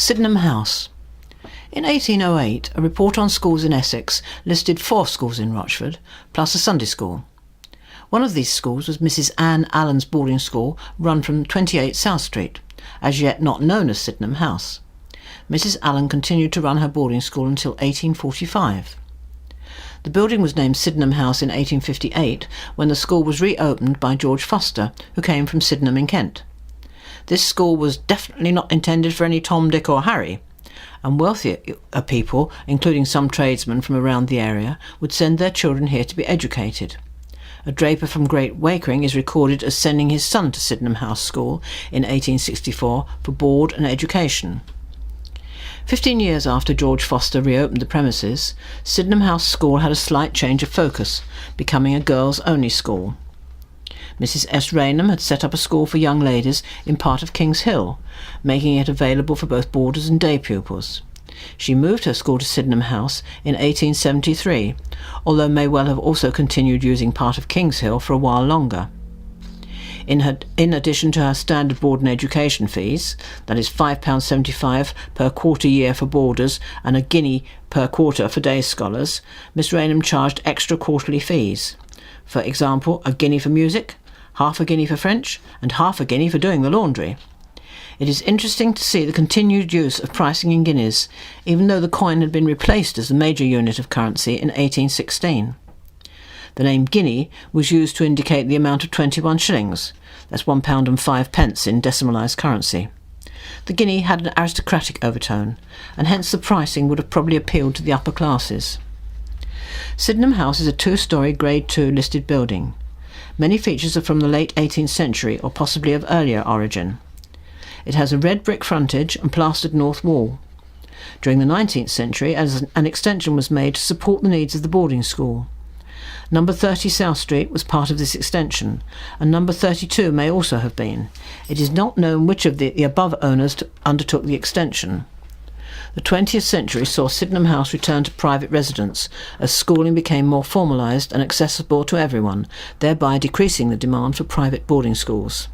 Sydenham House. In 1808, a report on schools in Essex listed 4 schools in Rochford, plus a Sunday school. One of these schools was Mrs. Anne Allen's boarding school, run from 28 South Street, as yet not known as Sydenham House. Mrs. Allen continued to run her boarding school until 1845. The building was named Sydenham House in 1858 when the school was reopened by George Foster, who came from Sydenham in Kent. This school was definitely not intended for any Tom, Dick or Harry, and wealthier people, including some tradesmen from around the area, would send their children here to be educated. A draper from Great Wakering is recorded as sending his son to Sydenham House School in 1864 for board and education. 15 years after George Foster reopened the premises, Sydenham House School had a slight change of focus, becoming a girls-only school. Mrs. S. Raynham had set up a school for young ladies in part of King's Hill, making it available for both boarders and day pupils. She moved her school to Sydenham House in 1873, although may well have also continued using part of King's Hill for a while longer. In addition to her standard board and education fees, that is £5.75 per quarter year for boarders and a guinea per quarter for day scholars, Miss Raynham charged extra quarterly fees. For example, a guinea for music, half a guinea for French, and half a guinea for doing the laundry. It is interesting to see the continued use of pricing in guineas, even though the coin had been replaced as the major unit of currency in 1816. The name guinea was used to indicate the amount of 21 shillings, that's £1 and 5 pence in decimalised currency. The guinea had an aristocratic overtone, and hence the pricing would have probably appealed to the upper classes. Sydenham House is a 2-storey Grade II listed building. Many features are from the late 18th century or possibly of earlier origin. It has a red brick frontage and plastered north wall. During the 19th century, an extension was made to support the needs of the boarding school. Number 30 South Street was part of this extension, and number 32 may also have been. It is not known which of the above owners undertook the extension. The 20th century saw Sydenham House return to private residence as schooling became more formalised and accessible to everyone, thereby decreasing the demand for private boarding schools.